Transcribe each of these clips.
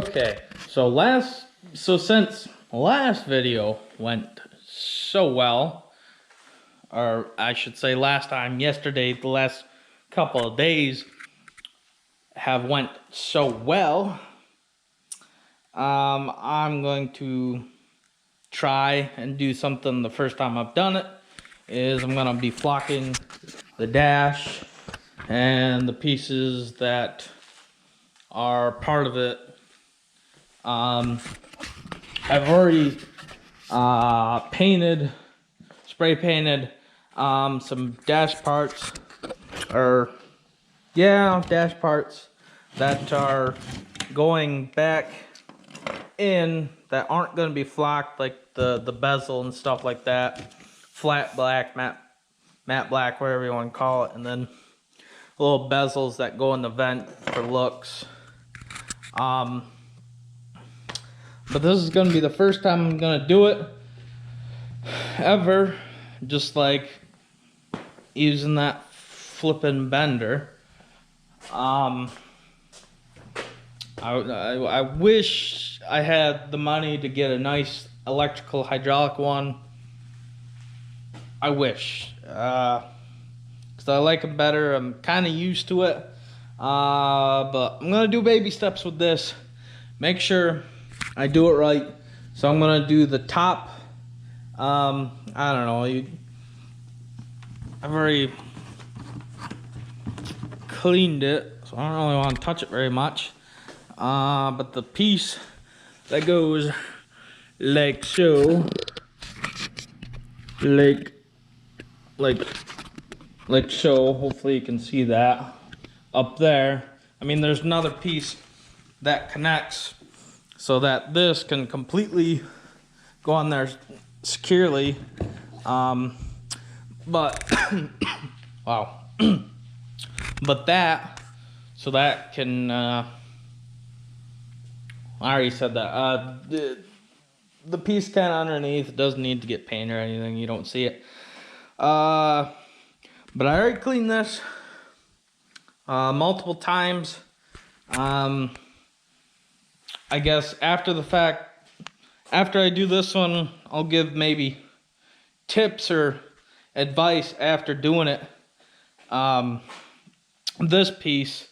Okay, so since last video went so well, or I should say last time, yesterday, the last couple of days have went so well, I'm going to try and do something the first time I've done it, is I'm going to be flocking the dash and the pieces that are part of it. I've already spray painted some dash parts, dash parts that are going back in that aren't going to be flocked, like the bezel and stuff like that, flat black, matte black, whatever you want to call it, and then little bezels that go in the vent for looks. But this is going to be the first time I'm going to do it ever, just like using that flippin' bender. I wish I had the money to get a nice electrical hydraulic one. I wish, because I like it better. I'm kind of used to it, but I'm gonna do baby steps with this. Make sure I do it right. So I'm gonna do the top. I don't know. I've already cleaned it, so I don't really want to touch it very much. But the piece that goes like so, like so. Hopefully you can see that up there. I mean, there's another piece that connects so that this can completely go on there securely. But wow. But that, so that can, I already said that. The piece kind of underneath doesn't need to get painted or anything. You don't see it. But I already cleaned this multiple times. I guess after the fact, after I do this one, I'll give maybe tips or advice after doing it. This piece,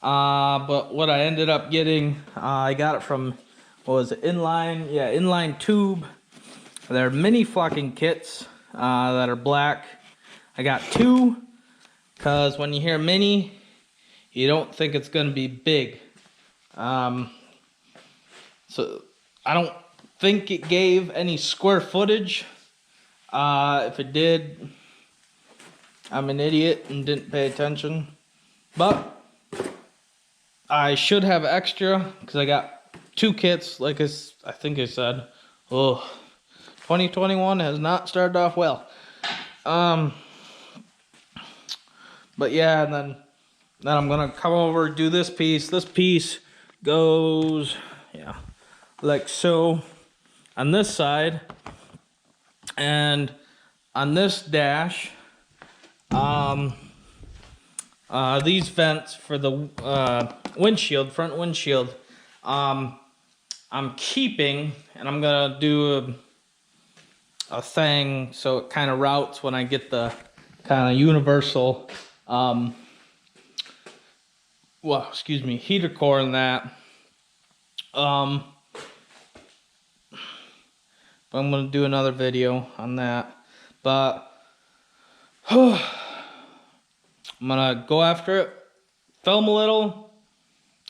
but what I ended up getting, I got it from, what was it, Inline? Yeah, Inline tube. They're mini flocking kits that are black. I got two, because when you hear mini, you don't think it's going to be big. So I don't think it gave any square footage. If it did, I'm an idiot and didn't pay attention. But I should have extra, because I got two kits, like I think I said. Oh, 2021 has not started off well. But yeah, and then I'm gonna come over, do this piece. This piece goes, yeah, like so on this side, and on this dash, these vents for the windshield, front windshield, I'm keeping, and I'm gonna do a thing so it kind of routes when I get the kind of universal heater core in that. But I'm gonna do another video on that. But I'm gonna go after it, film a little,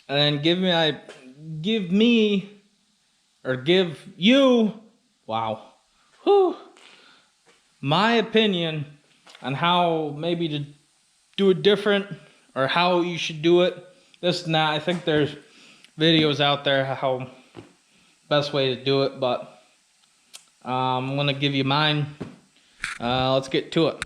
and then give you, wow, my opinion on how maybe to do it different, or how you should do it. This and that. I think there's videos out there how best way to do it, but I'm gonna give you mine. Let's get to it.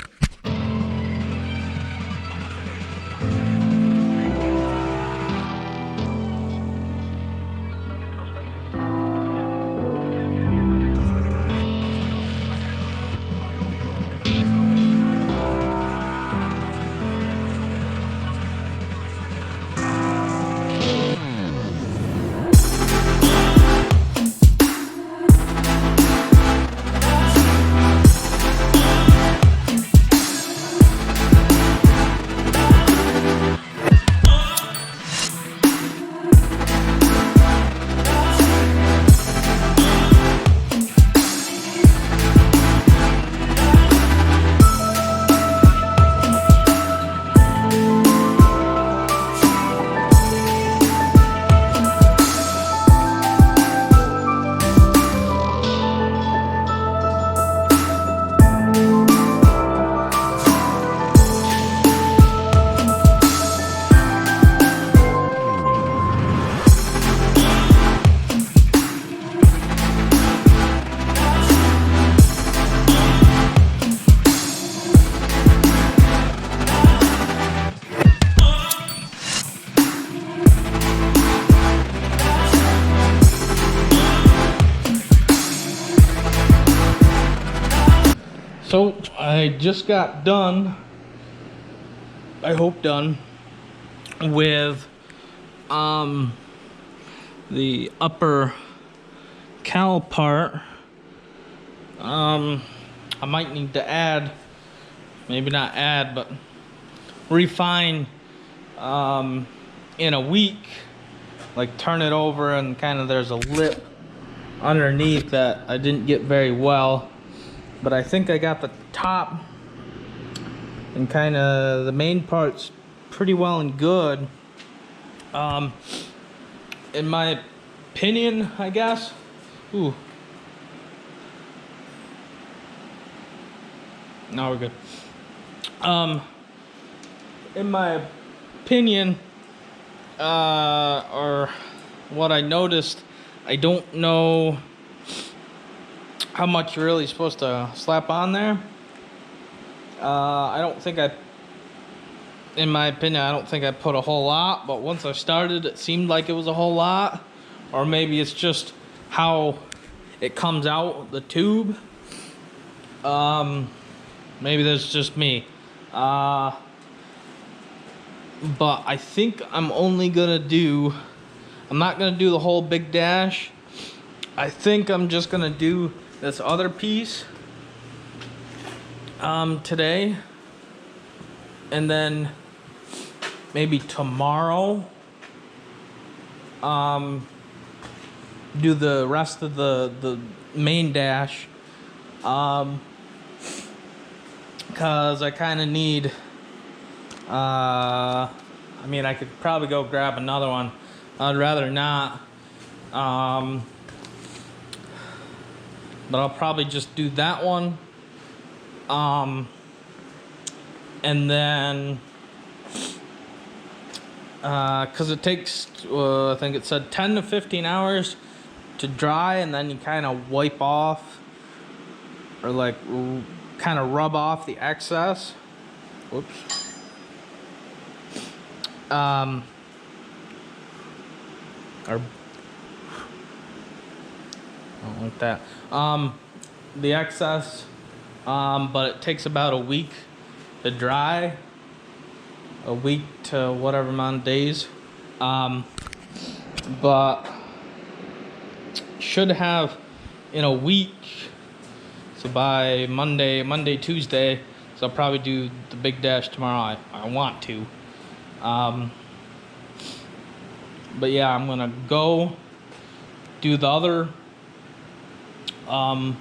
So I just got done, I hope done, with the upper cowl part. I might need to add, maybe not add, but refine in a week, like turn it over, and kind of there's a lip underneath that I didn't get very well, but I think I got the top and kind of the main parts pretty well and good. In my opinion, I guess. Ooh. Now we're good. In my opinion, or what I noticed, I don't know how much you're really supposed to slap on there. I don't think in my opinion, I don't think I put a whole lot, but once I started, it seemed like it was a whole lot. Or maybe it's just how it comes out the tube. Maybe that's just me. But I think I'm only gonna do, I'm not gonna do the whole big dash. I think I'm just gonna do this other piece today, and then maybe tomorrow do the rest of the main dash, because I kind of need, I mean, I could probably go grab another one. I'd rather not, but I'll probably just do that one, and then because it takes I think it said 10 to 15 hours to dry, and then you kind of wipe off, or like kind of rub off the excess. Whoops. Or I don't like that. The excess, but it takes about a week to dry, a week to whatever amount of days. But should have in a week. So by Monday, Tuesday. So I'll probably do the big dash tomorrow. I want to. But yeah, I'm gonna go do the other the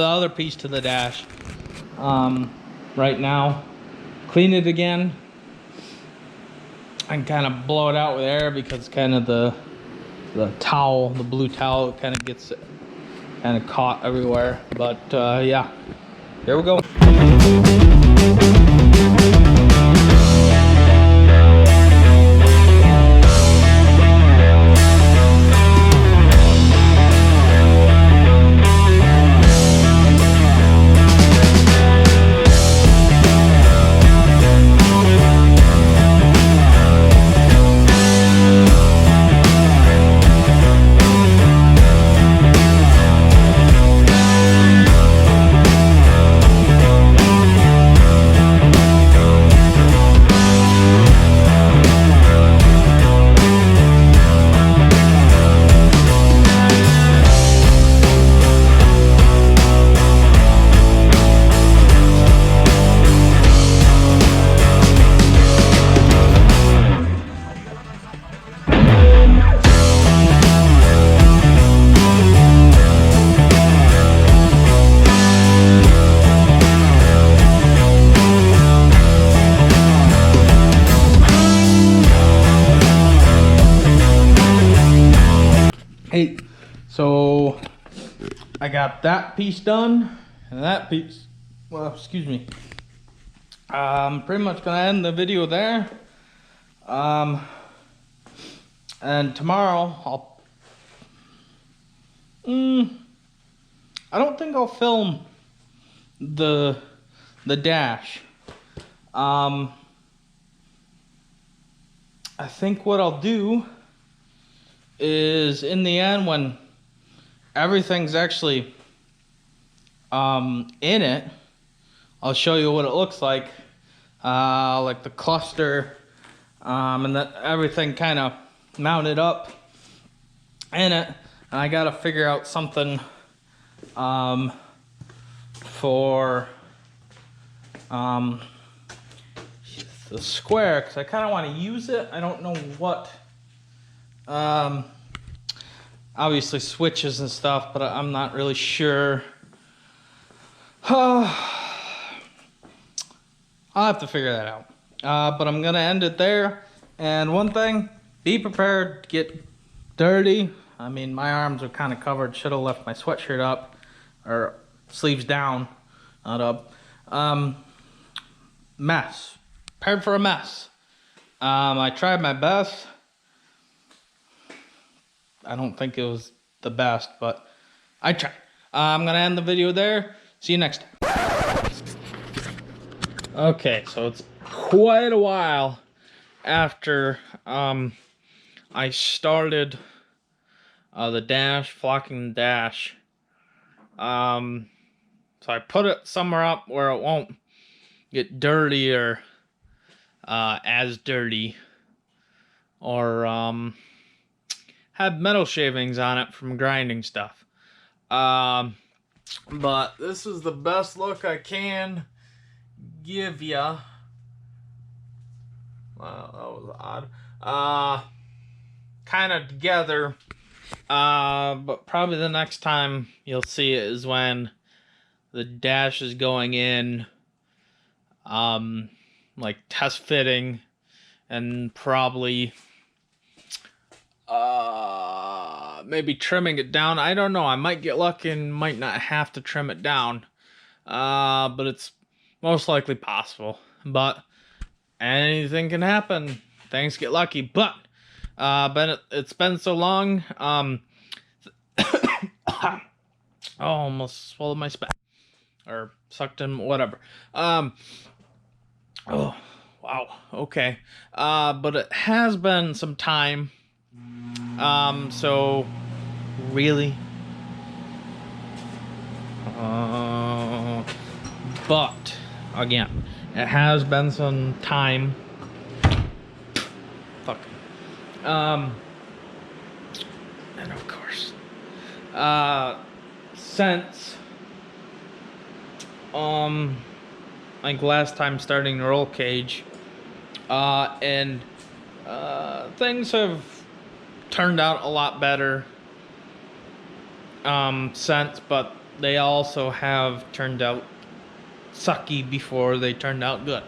other piece to the dash right now, clean it again, and kind of blow it out with air, because kind of the towel, the blue towel, kind of gets kind of caught everywhere. But yeah, here we go. Hey, so I got that piece done, and that piece, well, excuse me. I'm pretty much gonna end the video there. And tomorrow I don't think I'll film the dash. I think what I'll do is, in the end, when everything's actually In it, I'll show you what it looks like the cluster, and that everything kind of mounted up in it. And I gotta figure out something for the square, because I kind of want to use it. I don't know what. Obviously switches and stuff, but I'm not really sure. I'll have to figure that out. But I'm gonna end it there. And one thing, be prepared to get dirty. I mean, my arms are kind of covered. Should have left my sweatshirt up, or sleeves down, not up. Mess. Prepared for a mess. I tried my best. I don't think it was the best, but I tried. I'm gonna end the video there. See you next time. Okay, so it's quite a while after I started the dash, flocking the dash. So I put it somewhere up where it won't get dirty, or as dirty, or have metal shavings on it from grinding stuff. But this is the best look I can give ya. Wow, that was odd. Kind of together. But probably the next time you'll see it is when the dash is going in, like test fitting, and probably maybe trimming it down. I don't know. I might get lucky and might not have to trim it down. But it's most likely possible. But anything can happen. Things get lucky. But it's been so long. Oh, almost swallowed my spat, or sucked in, whatever. Oh, wow. Okay. But it has been some time. So really, but again, it has been some time. Fuck. And of course, since like last time starting the roll cage, and things have turned out a lot better since, but they also have turned out sucky before they turned out good.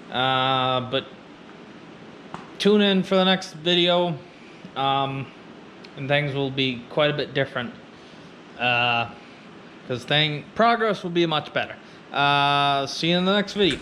But tune in for the next video, and things will be quite a bit different, because progress will be much better. See you in the next video.